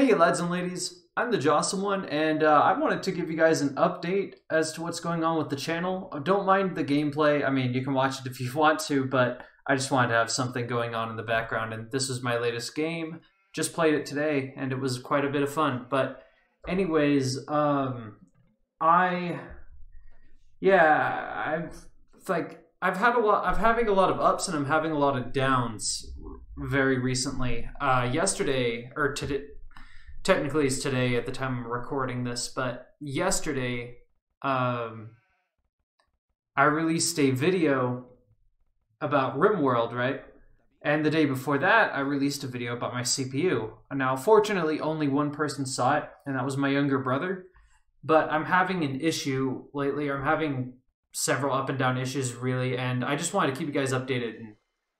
Hey lads and ladies, I'm the Jawesome one, and I wanted to give you guys an update as to what's going on with the channel. Don't mind the gameplay, I mean you can watch it if you want to, but I just wanted to have something going on in the background, and this is my latest game. Just played it today, and it was quite a bit of fun. But anyways, I'm having a lot of ups and I'm having a lot of downs very recently. Yesterday, or today, technically it's today at the time I'm recording this, but yesterday, I released a video about RimWorld, right? And the day before that, I released a video about my CPU. Now, fortunately, only one person saw it, and that was my younger brother. But I'm having an issue lately. I'm having several up and down issues, really, and I just wanted to keep you guys updated and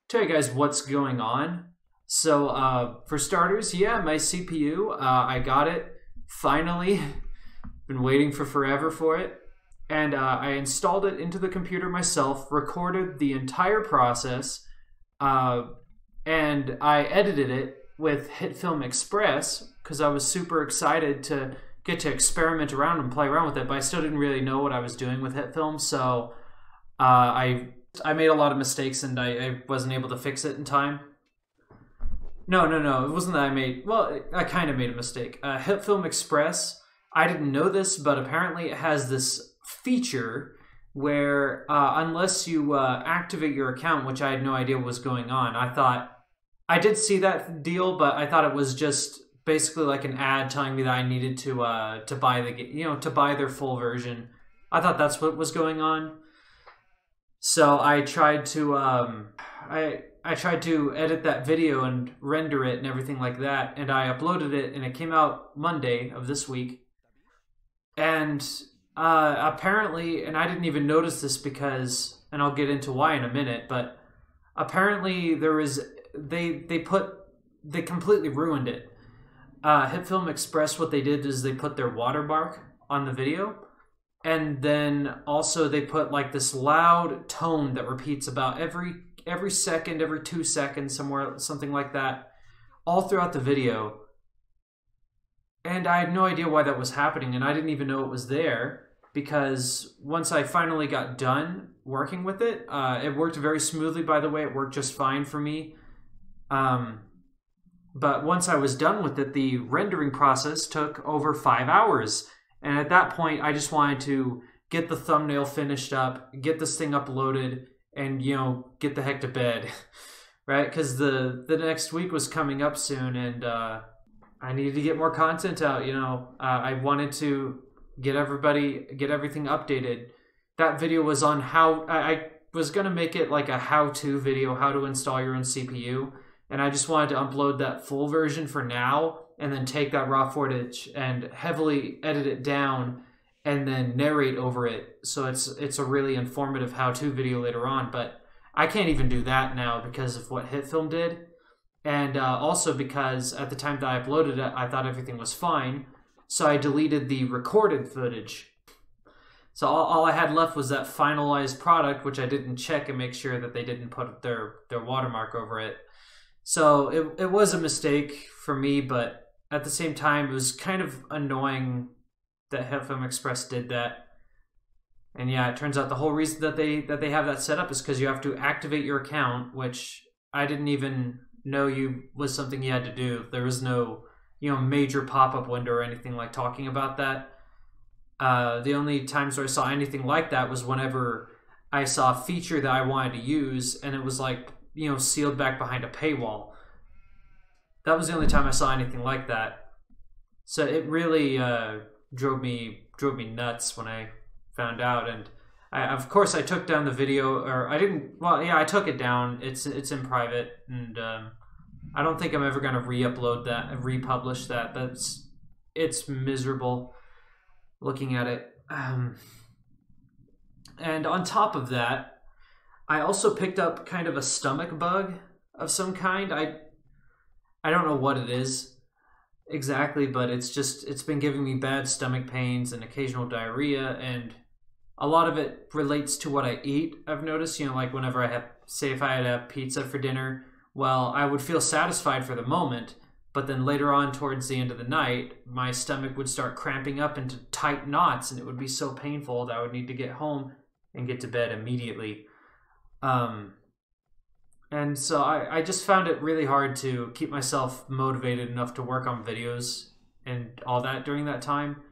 tell you guys what's going on. So, for starters, yeah, my CPU, I got it, finally. Been waiting for forever for it. And I installed it into the computer myself, recorded the entire process, and I edited it with Hitfilm Express because I was super excited to get to experiment around and play around with it, but I still didn't really know what I was doing with Hitfilm, so I made a lot of mistakes and I wasn't able to fix it in time. No, it wasn't that I made, well, I kind of made a mistake. Hitfilm Express, I didn't know this, but apparently it has this feature where unless you activate your account, which I had no idea what was going on, I did see that deal, but I thought it was just basically like an ad telling me that I needed to buy to buy their full version. I thought that's what was going on. So I tried to I tried to edit that video and render it and everything like that, and I uploaded it, and it came out Monday of this week. And apparently, and I didn't even notice this because, and I'll get into why in a minute, but apparently they completely ruined it. Hitfilm Express, what they did is they put their watermark on the video, and then also they put like this loud tone that repeats about every second, every 2 seconds, something like that, all throughout the video. And I had no idea why that was happening, and I didn't even know it was there, because once I finally got done working with it, it worked very smoothly, by the way. It worked just fine for me. But once I was done with it, the rendering process took over 5 hours. And at that point, I just wanted to get the thumbnail finished up, get this thing uploaded, and, get the heck to bed. Right? Because the next week was coming up soon, and I needed to get more content out, I wanted to get everything updated. That video was on how, I was going to make it like a how-to video, how to install your own CPU. And I just wanted to upload that full version for now, and then take that raw footage and heavily edit it down and then narrate over it. So it's a really informative how-to video later on. But I can't even do that now because of what Hitfilm did. And also because at the time that I uploaded it, I thought everything was fine. So I deleted the recorded footage. So all I had left was that finalized product, which I didn't check and make sure that they didn't put their watermark over it. So it was a mistake for me, but at the same time, it was kind of annoying that Hitfilm Express did that. And yeah, it turns out the whole reason that they have that set up is because you have to activate your account, which I didn't even know was something you had to do. There was no major pop-up window or anything like talking about that. The only times where I saw anything like that was whenever I saw a feature that I wanted to use, and it was like, sealed back behind a paywall. That was the only time I saw anything like that. So it really drove me nuts when I found out. And of course I took down the video, or I didn't. Well, yeah, I took it down. It's in private, and I don't think I'm ever gonna re-upload that and republish that. It's miserable looking at it. And on top of that, I also picked up kind of a stomach bug of some kind. I don't know what it is exactly, but it's been giving me bad stomach pains and occasional diarrhea, and a lot of it relates to what I eat. I've noticed, like whenever say if I had a pizza for dinner, well, I would feel satisfied for the moment, But then later on, towards the end of the night, my stomach would start cramping up into tight knots, and it would be so painful that I would need to get home and get to bed immediately. And so I just found it really hard to keep myself motivated enough to work on videos and all that during that time.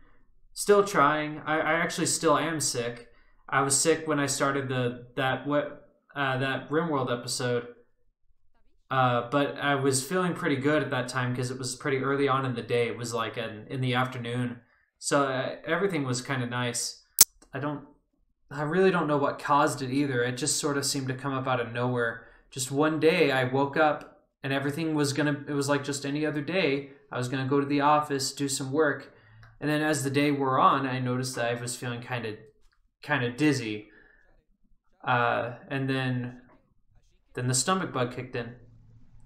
Still trying. I actually still am sick. I was sick when I started that RimWorld episode. But I was feeling pretty good at that time because it was pretty early on in the day. It was like in the afternoon. So everything was kind of nice. I really don't know what caused it either. It just sort of seemed to come up out of nowhere. Just one day I woke up and everything was it was like just any other day. I was gonna go to the office, do some work. And then as the day wore on, I noticed that I was feeling kind of dizzy. And then the stomach bug kicked in.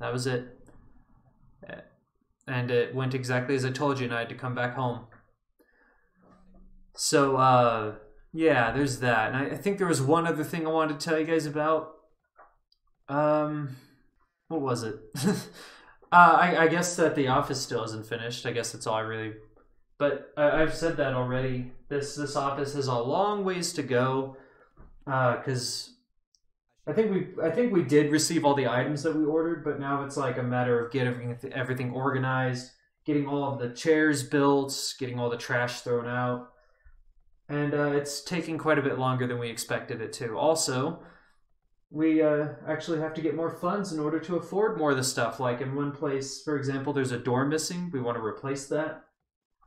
That was it. And it went exactly as I told you, and I had to come back home. So, yeah, there's that. And I think there was one other thing I wanted to tell you guys about. What was it? I guess that The Office still isn't finished. I guess that's all I really... But I've said that already. This office has a long ways to go. Because... I think we did receive all the items that we ordered, but now it's like a matter of getting everything organized, getting all of the chairs built, getting all the trash thrown out. And it's taking quite a bit longer than we expected it to. Also, we actually have to get more funds in order to afford more of the stuff. Like in one place, for example, there's a door missing. We want to replace that.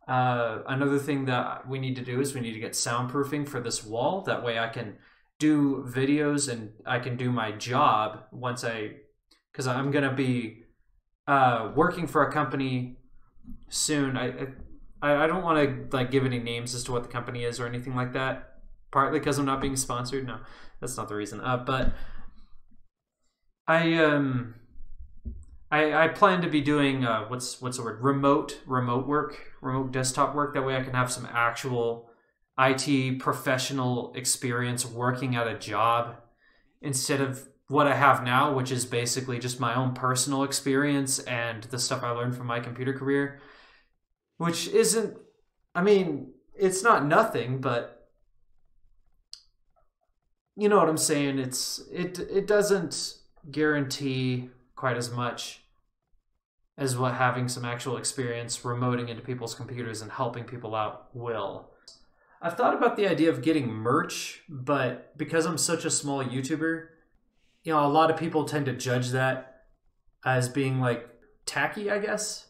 Another thing that we need to do is we need to get soundproofing for this wall. That way I can do videos and I can do my job because I'm gonna be working for a company soon. I don't want to like give any names as to what the company is or anything like that. Partly because I'm not being sponsored. No, that's not the reason. But I plan to be doing what's the word? Remote work, remote desktop work. That way I can have some actual IT professional experience working at a job instead of what I have now, which is basically just my own personal experience and the stuff I learned from my computer career, which isn't, I mean, it's not nothing, but you know what I'm saying? It doesn't guarantee quite as much as what having some actual experience remoting into people's computers and helping people out will. I've thought about the idea of getting merch, but because I'm such a small YouTuber, you know, a lot of people tend to judge that as being like tacky, I guess.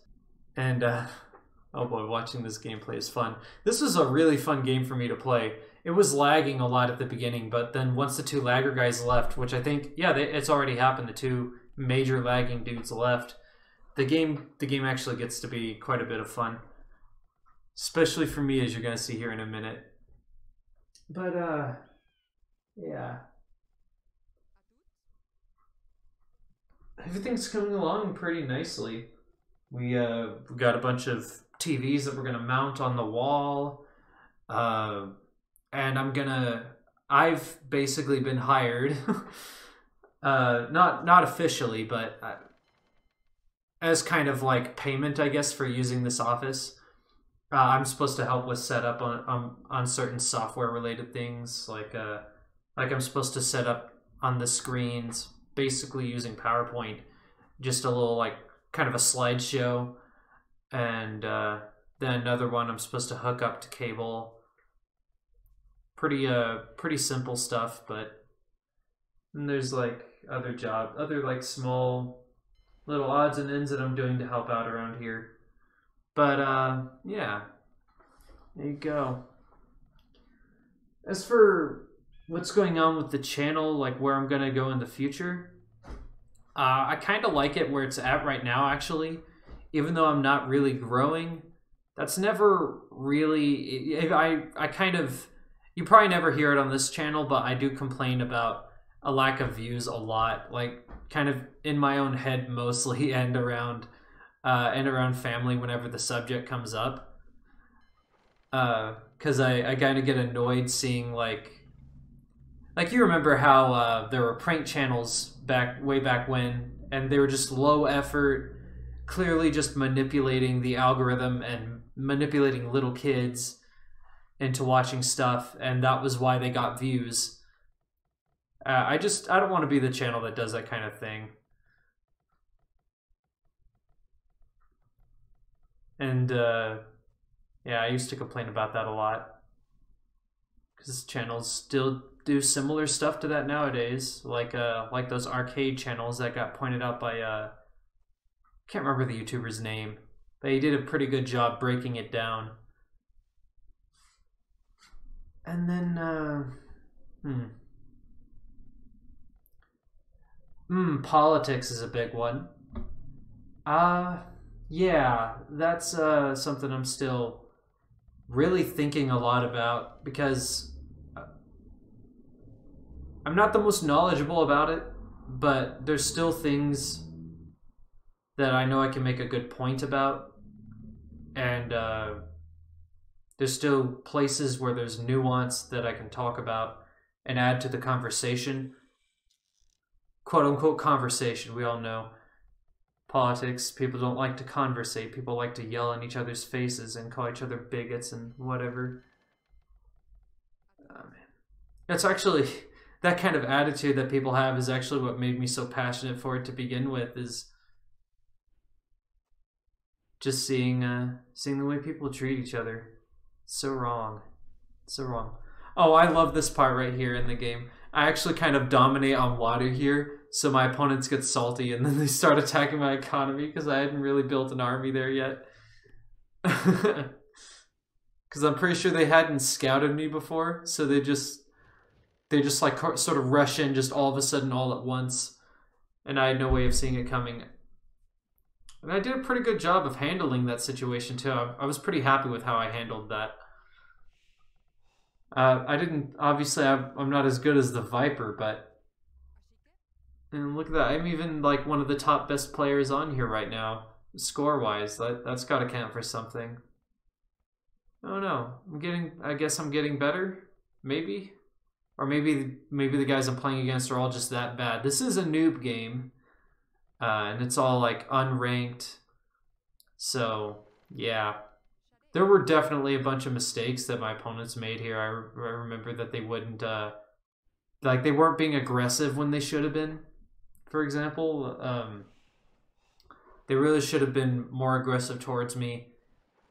And oh boy, watching this gameplay is fun. This was a really fun game for me to play. It was lagging a lot at the beginning, but then once the two lagger guys left, which I think, yeah, it's already happened. The two major lagging dudes left. The game actually gets to be quite a bit of fun. Especially for me, as you're going to see here in a minute. But, yeah. Everything's coming along pretty nicely. We got a bunch of TVs that we're going to mount on the wall. And I've basically been hired. Not officially, but as kind of like payment, I guess, for using this office. I'm supposed to help with setup on certain software related things, like I'm supposed to set up on the screens, basically using PowerPoint, just a little like kind of a slideshow, and then another one I'm supposed to hook up to cable. Pretty simple stuff, but then there's like other like small little odds and ends that I'm doing to help out around here. But, yeah, there you go. As for what's going on with the channel, like where I'm going to go in the future, I kind of like it where it's at right now, actually. Even though I'm not really growing, that's never really... I kind of... You probably never hear it on this channel, but I do complain about a lack of views a lot. Like, kind of in my own head mostly, and around family whenever the subject comes up, because I kind of get annoyed seeing like you remember how there were prank channels way back when, and they were just low effort, clearly just manipulating the algorithm and manipulating little kids into watching stuff, and that was why they got views. I don't want to be the channel that does that kind of thing. And yeah, I used to complain about that a lot, because channels still do similar stuff to that nowadays, like those arcade channels that got pointed out by can't remember the YouTuber's name, but he did a pretty good job breaking it down. And then politics is a big one. Yeah, that's something I'm still really thinking a lot about, because I'm not the most knowledgeable about it, but there's still things that I know I can make a good point about, and there's still places where there's nuance that I can talk about and add to the conversation. Quote unquote conversation. We all know politics, people don't like to conversate. People like to yell in each other's faces and call each other bigots and whatever. That's actually, that kind of attitude that people have is actually what made me so passionate for it to begin with, is just seeing the way people treat each other. So wrong. So wrong. Oh, I love this part right here in the game. I actually kind of dominate on water here, so my opponents get salty and then they start attacking my economy because I hadn't really built an army there yet. Because I'm pretty sure they hadn't scouted me before, so they just like sort of rush in just all of a sudden all at once, and I had no way of seeing it coming. And I did a pretty good job of handling that situation too. I was pretty happy with how I handled that. I didn't, obviously I'm not as good as the Viper, but and look at that. I'm even like one of the top best players on here right now, score-wise. That's got to count for something. Oh no, I guess I'm getting better, maybe? Or maybe the guys I'm playing against are all just that bad. This is a noob game, and it's all like unranked. So yeah, there were definitely a bunch of mistakes that my opponents made here. I remember that they wouldn't, like they weren't being aggressive when they should have been. For example, they really should have been more aggressive towards me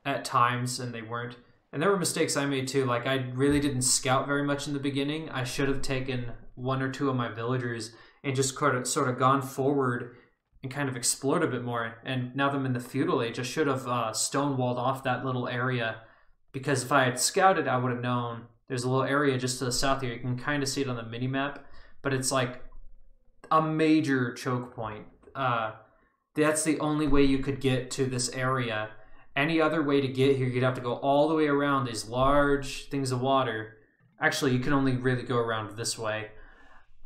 at times, and they weren't. And there were mistakes I made too. Like, I really didn't scout very much in the beginning. I should have taken one or two of my villagers and just sort of gone forward and kind of explored a bit more. And now that I'm in the feudal age, I should have stonewalled off that little area, because if I had scouted, I would have known there's a little area just to the south here. You can kind of see it on the mini map, but it's like a major choke point. That's the only way you could get to this area. Any other way to get here, you'd have to go all the way around these large things of water. Actually, you can only really go around this way.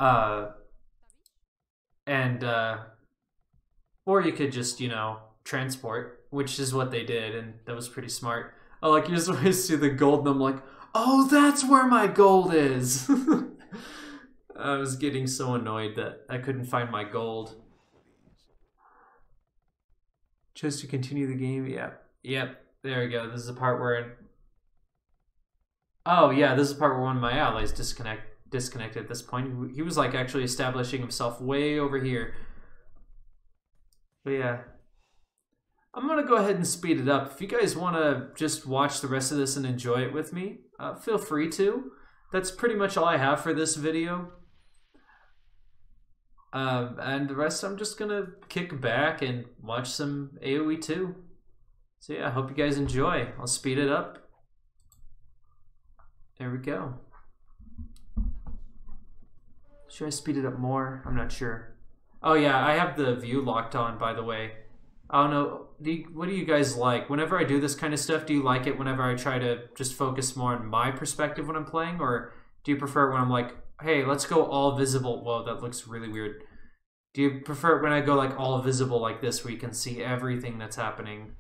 Or you could just, you know, transport, which is what they did, and that was pretty smart. Oh, like, you're supposed to see the gold, and I'm like, oh, that's where my gold is! I was getting so annoyed that I couldn't find my gold. Just to continue the game, yeah. Yep, there we go. This is the part where... Oh, yeah, this is the part where one of my allies disconnected at this point. He was, like, actually establishing himself way over here. But, yeah. I'm going to go ahead and speed it up. If you guys want to just watch the rest of this and enjoy it with me, feel free to. That's pretty much all I have for this video. And the rest I'm just going to kick back and watch some AoE 2. So yeah, I hope you guys enjoy. I'll speed it up. There we go. Should I speed it up more? I'm not sure. Oh yeah, I have the view locked on, by the way. I don't know, what do you guys like? Whenever I do this kind of stuff, do you like it whenever I try to just focus more on my perspective when I'm playing? Or do you prefer it when I'm like, hey, let's go all visible? Whoa, that looks really weird. Do you prefer it when I go like all visible like this, where you can see everything that's happening?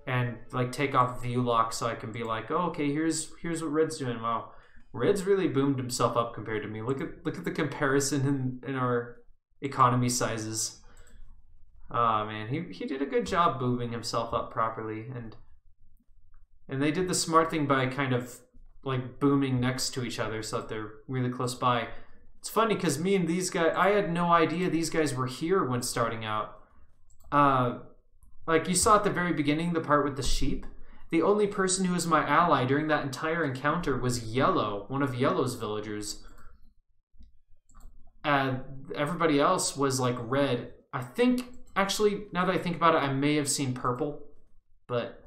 And like take off view lock so I can be like, oh, okay, here's what Red's doing. Wow, Red's really boomed himself up compared to me. Look at the comparison in our economy sizes. Oh man, he did a good job moving himself up properly, and they did the smart thing by kind of like booming next to each other so that they're really close by. It's funny because me and these guys, I had no idea these guys were here when starting out. Like you saw at the very beginning, the part with the sheep. The only person who was my ally during that entire encounter was Yellow, one of Yellow's villagers. Everybody else was like red. I think, actually, now that I think about it, I may have seen purple. But,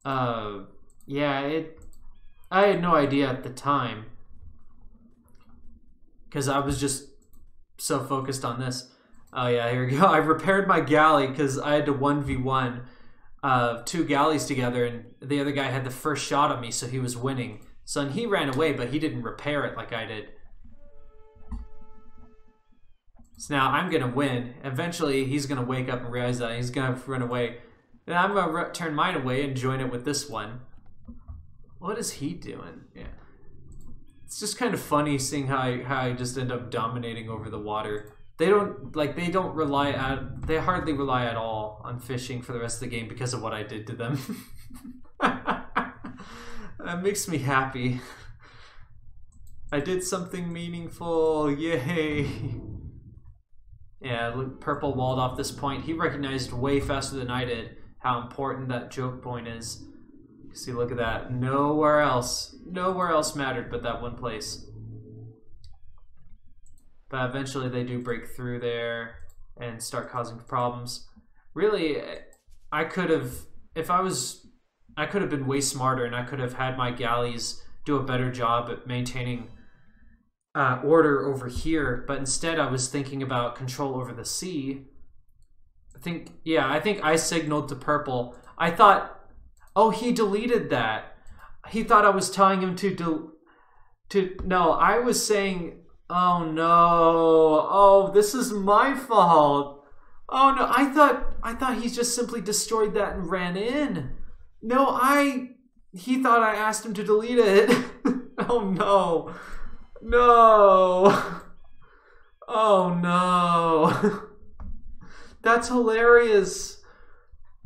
yeah, I had no idea at the time. Because I was just so focused on this. Oh yeah, here we go. I repaired my galley because I had to 1v1 two galleys together, and the other guy had the first shot at me, so he was winning. So he ran away, but he didn't repair it like I did. So now I'm gonna win. Eventually, he's gonna wake up and realize that he's gonna run away. Then I'm gonna turn mine away and join it with this one. What is he doing? Yeah, it's just kind of funny seeing how I just end up dominating over the water. They hardly rely at all on fishing for the rest of the game because of what I did to them. That makes me happy. I did something meaningful. Yay. Yeah, look, purple walled off this point. He recognized way faster than I did how important that choke point is. See, look at that. Nowhere else mattered but that one place. But eventually they do break through there and start causing problems. Really, I could have been way smarter, and I could have had my galleys do a better job at maintaining order over here. But instead, I was thinking about control over the sea. I think I signaled to purple. I thought, oh, he deleted that. He thought I was telling him no, I was saying, oh no, oh, this is my fault. Oh no, I thought he just simply destroyed that and ran in. No, he thought I asked him to delete it. Oh no. No. Oh no. That's hilarious.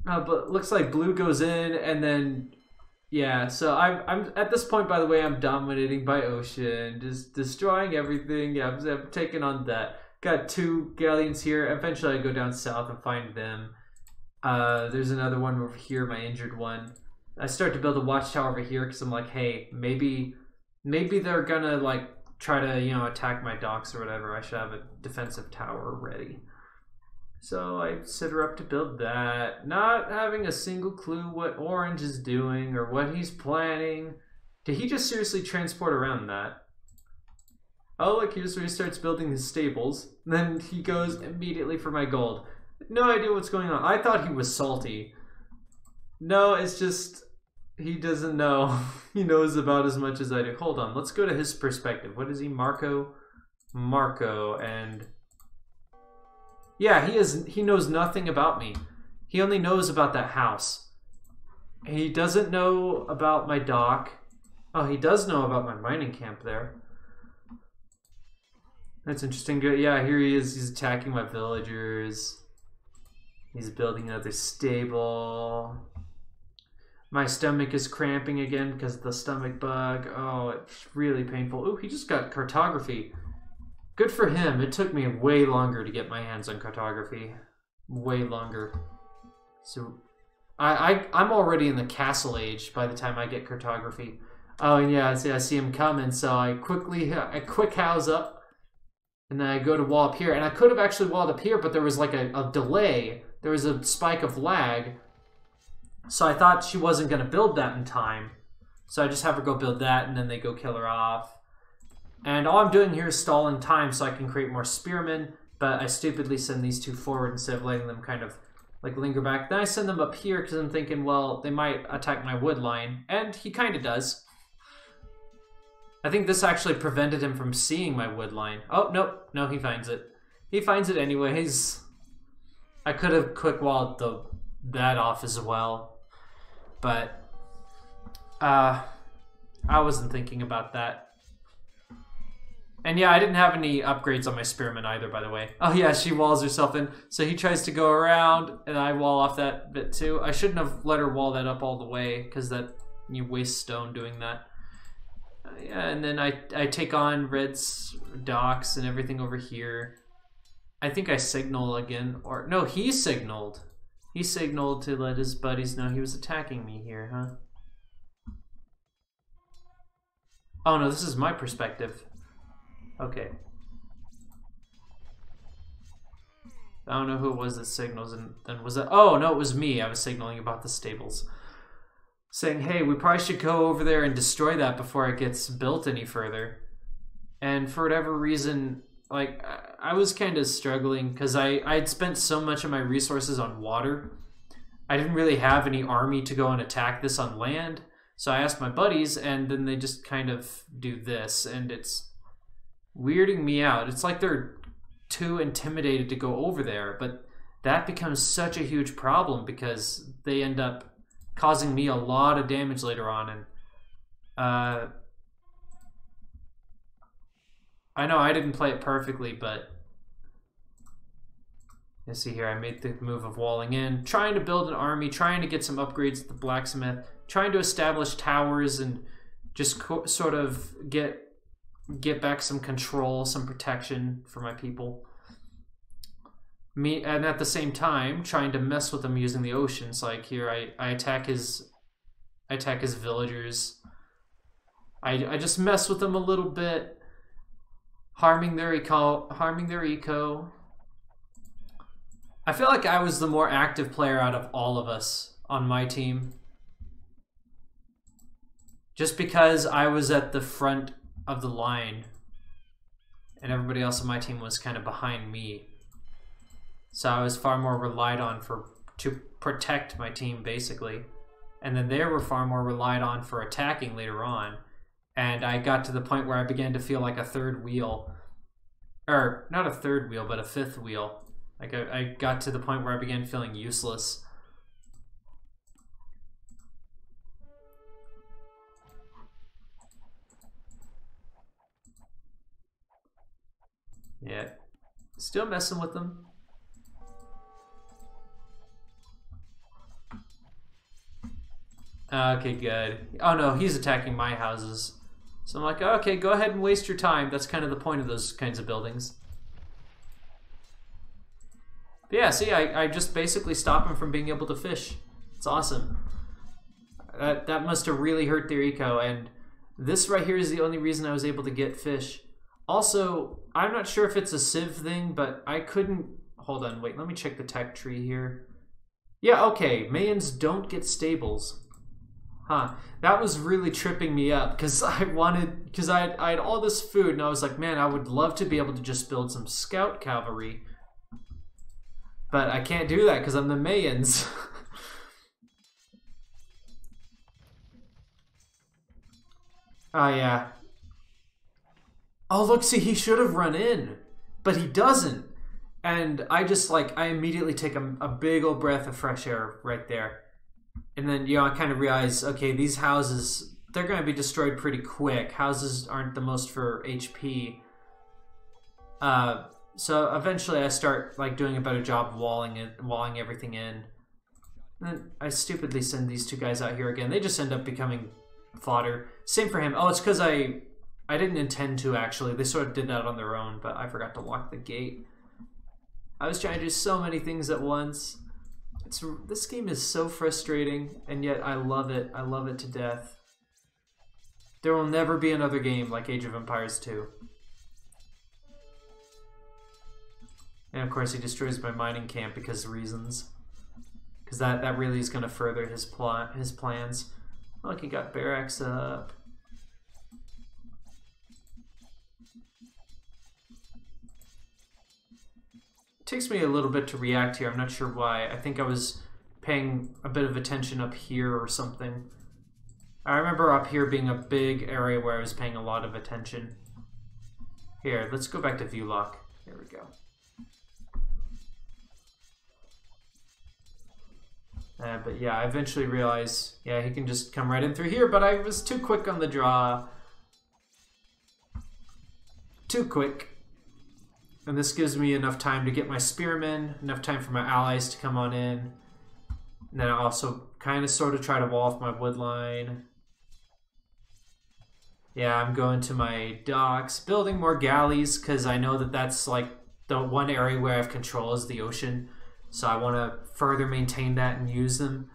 But looks like blue goes in, and then yeah, so I'm at this point, by the way, I'm dominating by ocean, just destroying everything. Yeah, I'm taking on that. Got two galleons here. Eventually I go down south and find them. There's another one over here, my injured one. I start to build a watchtower over here because I'm like, hey, maybe they're gonna like try to, you know, attack my docks or whatever. I should have a defensive tower ready. So I set her up to build that, not having a single clue what Orange is doing or what he's planning. Did he just seriously transport around that? Oh, look, here's where he starts building his stables. Then he goes immediately for my gold. No idea what's going on. I thought he was salty. No, it's just, he doesn't know. He knows about as much as I do. Hold on, let's go to his perspective. What is he, Marco? Marco, and... yeah, he knows nothing about me. He only knows about that house. He doesn't know about my dock. Oh, he does know about my mining camp there. That's interesting. Good. Yeah, here he is. He's attacking my villagers. He's building another stable. My stomach is cramping again because of the stomach bug. Oh, it's really painful. Ooh, he just got cartography. Good for him. It took me way longer to get my hands on cartography. Way longer. So, I'm already in the castle age by the time I get cartography. Oh, and yeah, I see him coming, so I quick house up, and then I go to wall up here. And I could have actually walled up here, but there was like a delay. There was a spike of lag. So I thought she wasn't going to build that in time. So I just have her go build that, and then they go kill her off. And all I'm doing here is stalling time so I can create more spearmen, but I stupidly send these two forward instead of letting them kind of like linger back. Then I send them up here because I'm thinking, well, they might attack my wood line, and he kind of does. I think this actually prevented him from seeing my wood line. Oh, no, he finds it. He finds it anyways. I could have quick walled that off as well, but I wasn't thinking about that. And yeah, I didn't have any upgrades on my spearman either, by the way. Oh yeah, she walls herself in. So he tries to go around, and I wall off that bit too. I shouldn't have let her wall that up all the way, because that you waste stone doing that. Yeah, and then I take on Red's docks and everything over here. I think I signal again, or no, he signaled. He signaled to let his buddies know he was attacking me here, huh? Oh no, this is my perspective. Okay. I don't know who it was that signals, and then was it? Oh no, it was me. I was signaling about the stables, saying, "Hey, we probably should go over there and destroy that before it gets built any further." And for whatever reason, like I was kind of struggling because I'd spent so much of my resources on water. I didn't really have any army to go and attack this on land, so I asked my buddies, and then they just kind of do this, and it's weirding me out. It's like they're too intimidated to go over there, but that becomes such a huge problem because they end up causing me a lot of damage later on. And I know I didn't play it perfectly, but you see here I made the move of walling in, trying to build an army, trying to get some upgrades at the blacksmith, trying to establish towers and just sort of get back some control, some protection for my people. And at the same time, trying to mess with them using the oceans. Like here, I attack his villagers. I just mess with them a little bit, harming their eco. I feel like I was the more active player out of all of us on my team, just because I was at the front of the line and everybody else on my team was kind of behind me, so I was far more relied on to protect my team basically, and then they were far more relied on for attacking later on. And I got to the point where I began to feel like a third wheel, or not a third wheel but a fifth wheel. Like I got to the point where I began feeling useless. Yeah, still messing with them. Okay, good. Oh no, he's attacking my houses. So I'm like, okay, go ahead and waste your time. That's kind of the point of those kinds of buildings. But yeah, see, I just basically stop him from being able to fish. It's awesome. That must have really hurt their eco, and this right here is the only reason I was able to get fish. Also, I'm not sure if it's a Civ thing, but I couldn't... Hold on, wait, let me check the tech tree here. Yeah, okay, Mayans don't get stables. Huh, that was really tripping me up, because I had all this food, and I was like, man, I would love to be able to just build some scout cavalry. But I can't do that, because I'm the Mayans. Oh, yeah. Oh, look, see, he should have run in, but he doesn't. And I just, like, I immediately take a big old breath of fresh air right there. And then, you know, I kind of realize, okay, these houses, they're going to be destroyed pretty quick. Houses aren't the most for HP. So eventually I start, like, doing a better job walling everything in. And then I stupidly send these two guys out here again. They just end up becoming fodder. Same for him. Oh, it's because I didn't intend to, actually. They sort of did that on their own, but I forgot to lock the gate. I was trying to do so many things at once. This game is so frustrating, and yet I love it. I love it to death. There will never be another game like Age of Empires 2. And of course he destroys my mining camp because of reasons. Because that really is going to further his plans. Look, he got barracks up. It takes me a little bit to react here. I'm not sure why. I think I was paying a bit of attention up here or something. I remember up here being a big area where I was paying a lot of attention. Here, let's go back to view lock. There we go. But yeah, I eventually realized, yeah, he can just come right in through here, but I was too quick on the draw. too quick. And this gives me enough time to get my spearmen, enough time for my allies to come on in. And then I also kind of sort of try to wall off my wood line. Yeah, I'm going to my docks, building more galleys, because I know that that's like the one area where I have control is the ocean. So I want to further maintain that and use them.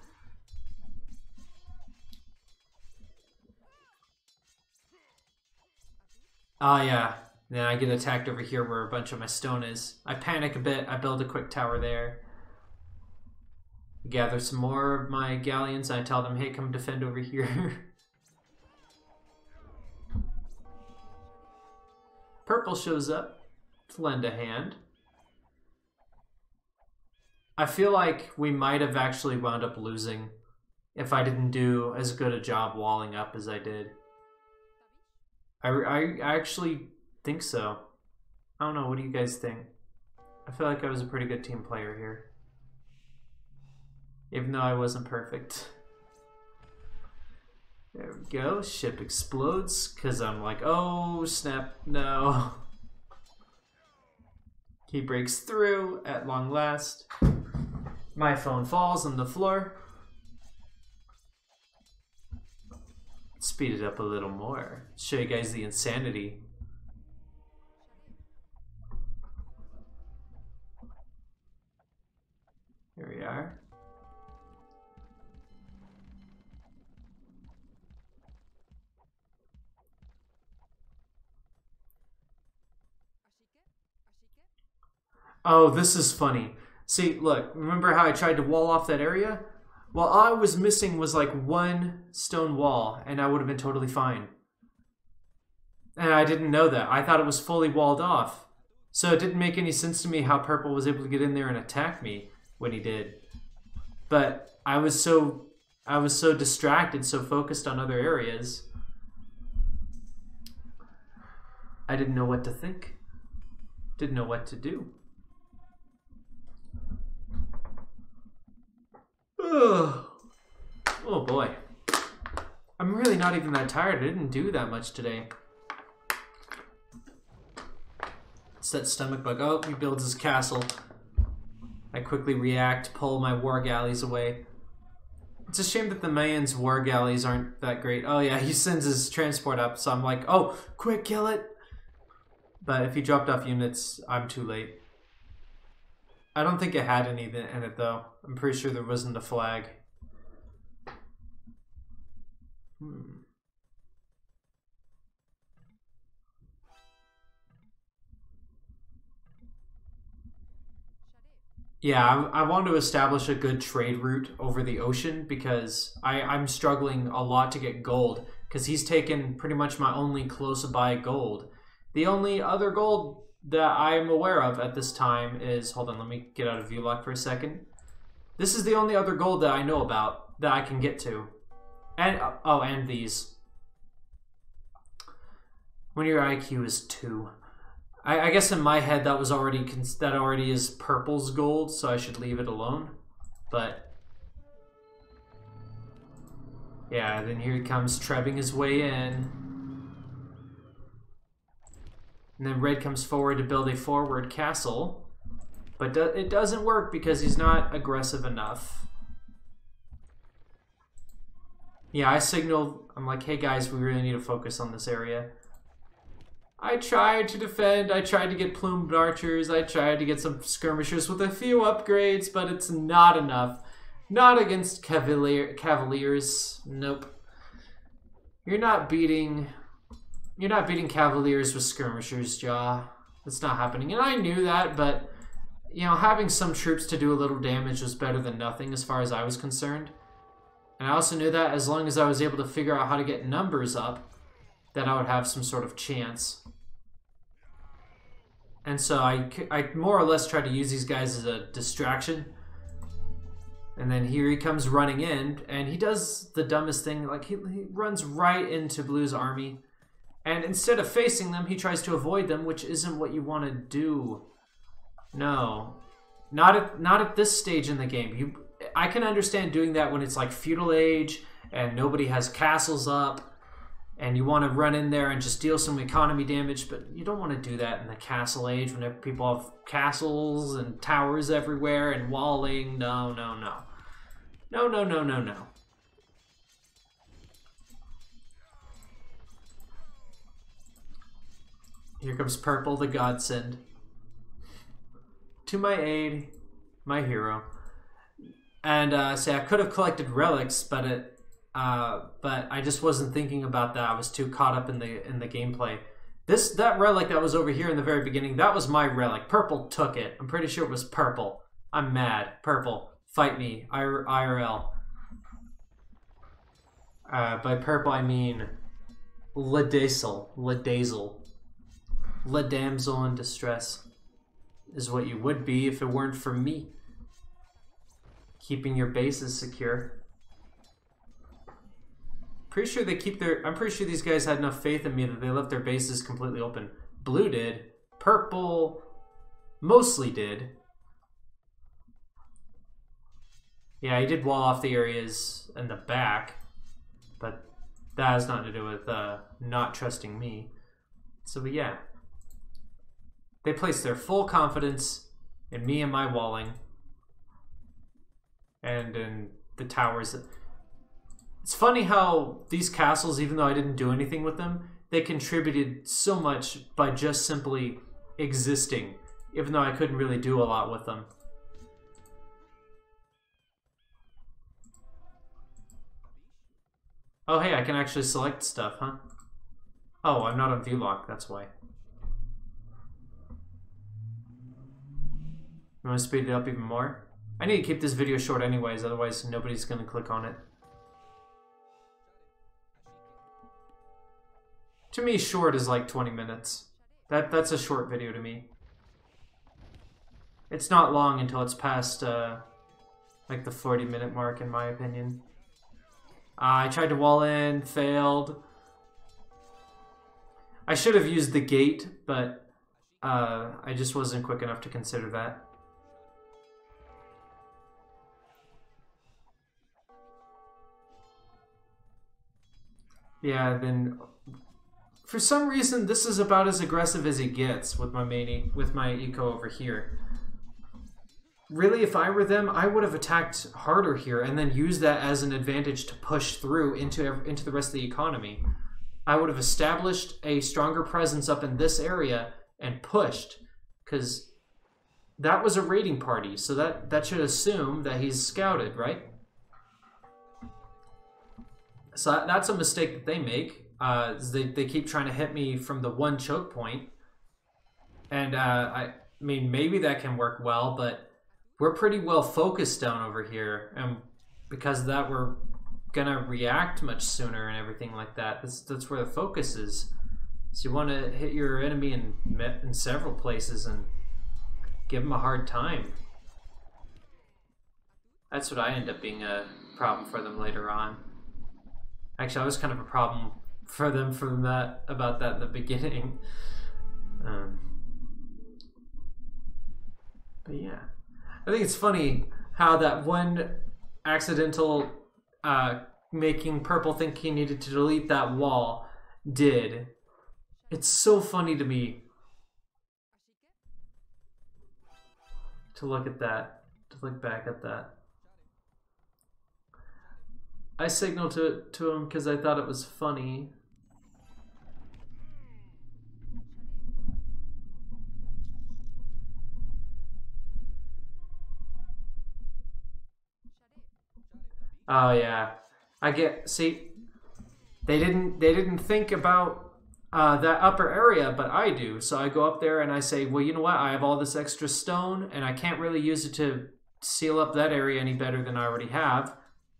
Oh yeah, then I get attacked over here where a bunch of my stone is. I panic a bit, I build a quick tower there. Gather some more of my galleons, and I tell them, hey, come defend over here. Purple shows up to lend a hand. I feel like we might have actually wound up losing if I didn't do as good a job walling up as I did. I actually think so. I don't know, what do you guys think? I feel like I was a pretty good team player here. Even though I wasn't perfect. There we go, ship explodes, because I'm like, oh snap, no. He breaks through at long last. My phone falls on the floor. Speed it up a little more. Show you guys the insanity. Here we are. Oh, this is funny. See, look, remember how I tried to wall off that area? Well, all I was missing was like one stone wall, and I would have been totally fine. And I didn't know that. I thought it was fully walled off. So it didn't make any sense to me how Purple was able to get in there and attack me when he did. But I was so distracted, so focused on other areas. I didn't know what to think. Didn't know what to do. Oh boy. I'm really not even that tired. I didn't do that much today. It's that stomach bug. Oh, he builds his castle. I quickly react, pull my war galleys away. It's a shame that the man's war galleys aren't that great. Oh yeah, he sends his transport up, so I'm like, oh, quick, kill it! But if he dropped off units, I'm too late. I don't think it had any in it though. I'm pretty sure there wasn't a flag. Yeah, I want to establish a good trade route over the ocean because I'm struggling a lot to get gold because he's taken pretty much my only close by gold. The only other gold that I'm aware of at this time is, hold on, let me get out of view lock for a second. This is the only other gold that I know about that I can get to. And, oh, and these. When your IQ is 2. I guess in my head that was already, that already is Purple's gold, so I should leave it alone. But, yeah, then here he comes trebbing his way in. And then Red comes forward to build a forward castle. But it doesn't work because he's not aggressive enough. Yeah, I signaled, I'm like, hey guys, we really need to focus on this area. I tried to defend, I tried to get plumed archers, I tried to get some skirmishers with a few upgrades, but it's not enough. Not against cavaliers. Nope. You're not beating cavaliers with skirmishers, Jaw. That's not happening. And I knew that, but you know, having some troops to do a little damage was better than nothing as far as I was concerned. And I also knew that as long as I was able to figure out how to get numbers up, that I would have some sort of chance. And so I more or less tried to use these guys as a distraction. And then here he comes running in, and he does the dumbest thing. Like, he runs right into Blue's army. And instead of facing them, he tries to avoid them, which isn't what you want to do. No. Not at this stage in the game. I can understand doing that when it's like feudal age, and nobody has castles up, and you want to run in there and just deal some economy damage, but you don't want to do that in the castle age whenever people have castles and towers everywhere and walling. No, no, no. No, no, no, no, no. Here comes Purple, the godsend. To my aid, my hero. And say I could have collected relics, but I just wasn't thinking about that. I was too caught up in the gameplay. That relic that was over here in the very beginning, that was my relic. Purple took it. I'm pretty sure it was Purple. I'm mad. Purple, fight me. IRL. By Purple I mean Ladazel. La damsel in distress is what you would be if it weren't for me keeping your bases secure. Pretty sure they keep their... I'm pretty sure these guys had enough faith in me that they left their bases completely open. Blue did. Purple mostly did. Yeah, he did wall off the areas in the back, but that has nothing to do with not trusting me. So, but yeah. They placed their full confidence in me and my walling. And in the towers. It's funny how these castles, even though I didn't do anything with them, they contributed so much by just simply existing, even though I couldn't really do a lot with them. Oh, hey, I can actually select stuff, huh? Oh, I'm not on view lock, that's why. You want to speed it up even more? I need to keep this video short anyways, otherwise nobody's going to click on it. To me, short is like 20 minutes. That's a short video to me. It's not long until it's past like the 40-minute mark, in my opinion. I tried to wall in, failed. I should have used the gate, but I just wasn't quick enough to consider that. Yeah, then for some reason this is about as aggressive as it gets with my eco over here. Really, if I were them, I would have attacked harder here and then used that as an advantage to push through into the rest of the economy. I would have established a stronger presence up in this area and pushed, because that was a raiding party, so that should assume that he's scouted, right? So that's a mistake that they make. They keep trying to hit me from the one choke point. And I mean, maybe that can work well, but we're pretty well focused down over here. And because of that, we're going to react much sooner and everything like that. That's where the focus is. So you want to hit your enemy in several places and give them a hard time. That's what I end up being a problem for them later on. Actually, I was kind of a problem for them about that in the beginning. But yeah, I think it's funny how that one accidental making Purple think he needed to delete that wall did. It's so funny to me to look at that, to look back at that. I signaled to him because I thought it was funny. Oh yeah, see, they didn't think about that upper area, but I do. So I go up there and I say, well, you know what? I have all this extra stone, and I can't really use it to seal up that area any better than I already have.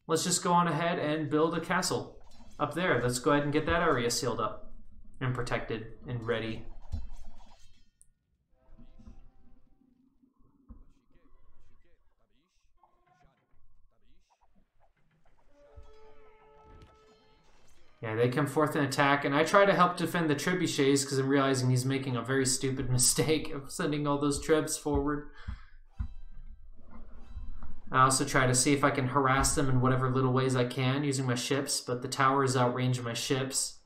Let's just go on ahead and build a castle up there. Let's go ahead and get that area sealed up and protected and ready. Yeah, they come forth and attack, and I try to help defend the trebuchets because I'm realizing he's making a very stupid mistake of sending all those trebs forward. I also try to see if I can harass them in whatever little ways I can using my ships, but the towers outrange my ships.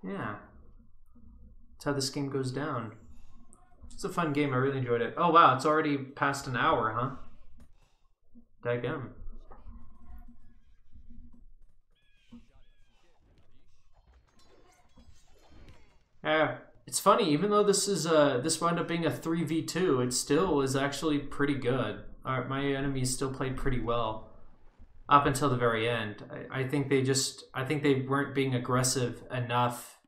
Yeah. That's how this game goes down. It's a fun game. I really enjoyed it. Oh, wow. It's already past an hour, huh? Daggum. Yeah. It's funny. Even though this is this wound up being a 3v2, it still was actually pretty good. My enemies still played pretty well up until the very end. I think they weren't being aggressive enough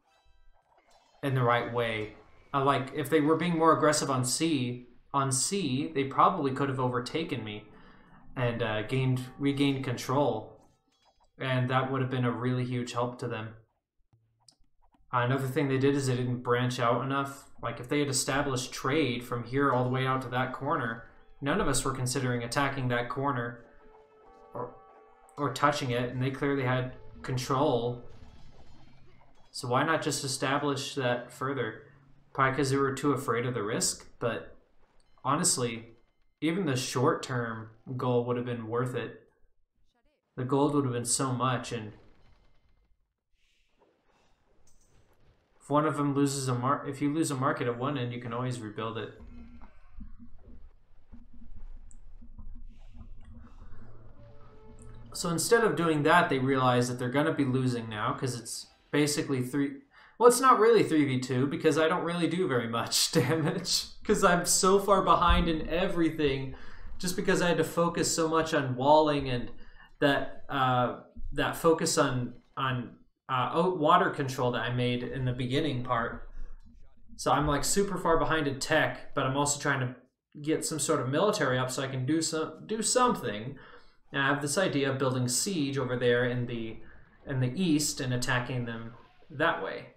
in the right way. Like, if they were being more aggressive on C, they probably could have overtaken me and regained control, and that would have been a really huge help to them. Another thing they did is they didn't branch out enough. Like, if they had established trade from here all the way out to that corner, none of us were considering attacking that corner or touching it, and they clearly had control. So why not just establish that further? Probably because they were too afraid of the risk, but honestly, even the short-term goal would have been worth it. The gold would have been so much, and if one of them loses if you lose a market at one end, you can always rebuild it. So instead of doing that, they realize that they're going to be losing now because it's basically well, it's not really 3v2 because I don't really do very much damage because I'm so far behind in everything just because I had to focus so much on walling and that focus on water control that I made in the beginning part. So I'm like super far behind in tech, but I'm also trying to get some sort of military up so I can do something. And I have this idea of building siege over there in the east and attacking them that way.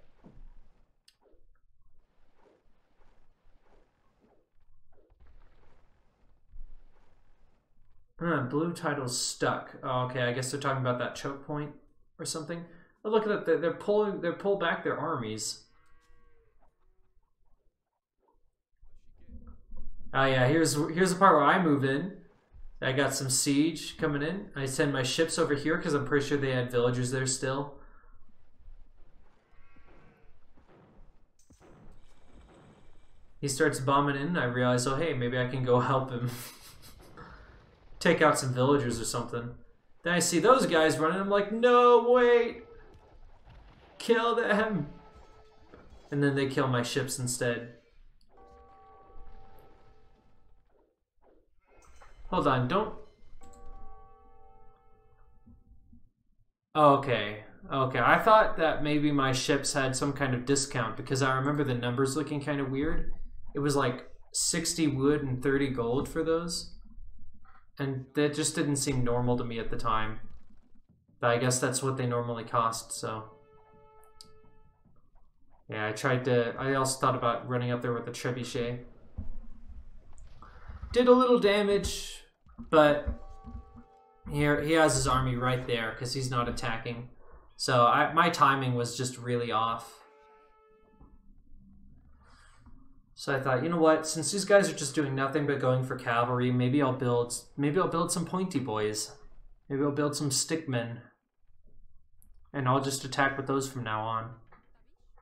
Blue title's stuck. Oh, okay, I guess they're talking about that choke point or something. Oh, look at that! They're pulled back their armies. Oh yeah, here's the part where I move in. I got some siege coming in. I send my ships over here because I'm pretty sure they had villagers there still. He starts bombing in. I realize, oh hey, maybe I can go help him. Take out some villagers or something. Then I see those guys running. I'm like, no, wait. Kill them. And then they kill my ships instead. Hold on, don't... Okay. Okay, I thought that maybe my ships had some kind of discount because I remember the numbers looking kind of weird. It was like 60 wood and 30 gold for those. And that just didn't seem normal to me at the time. But I guess that's what they normally cost, so... Yeah, I also thought about running up there with the trebuchet. Did a little damage, but here he has his army right there because he's not attacking. So my timing was just really off. So I thought, you know what? Since these guys are just doing nothing but going for cavalry, maybe I'll build some pointy boys. Maybe I'll build some stickmen, and I'll just attack with those from now on.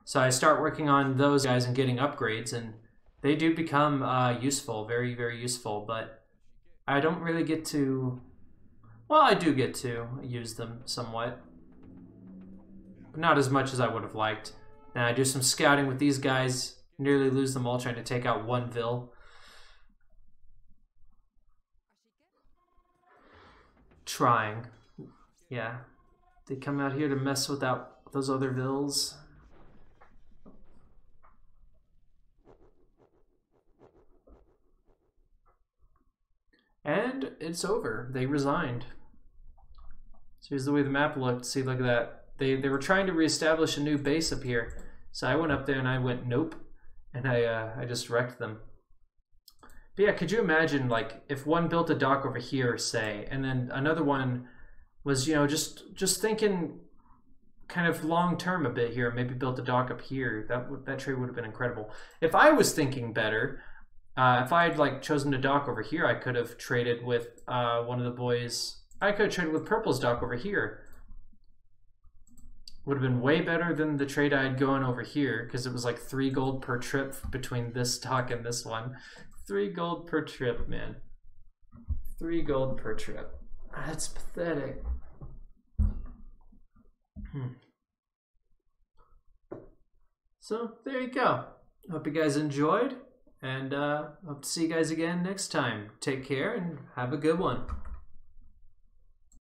So I start working on those guys and getting upgrades, and they do become useful, very, very useful. But I don't really get to. Well, I do get to use them somewhat, but not as much as I would have liked. And I do some scouting with these guys. Nearly lose them all trying to take out one vill. Trying. Yeah. They come out here to mess with those other vills. And it's over. They resigned. So here's the way the map looked. See, look at that. They were trying to reestablish a new base up here. So I went up there and I went, nope. And I just wrecked them. But yeah, could you imagine, like, if one built a dock over here, say, and then another one was, you know, just thinking kind of long term a bit here, maybe built a dock up here. That trade would have been incredible. If I was thinking better, if I had like chosen to dock over here, I could have traded with one of the boys. I could have traded with Purple's dock over here, Would have been way better than the trade I had going over here, because it was like 3 gold per trip between this stock and this one. 3 gold per trip, man. 3 gold per trip. That's pathetic. So there you go. Hope you guys enjoyed, and hope to see you guys again next time. Take care and have a good one.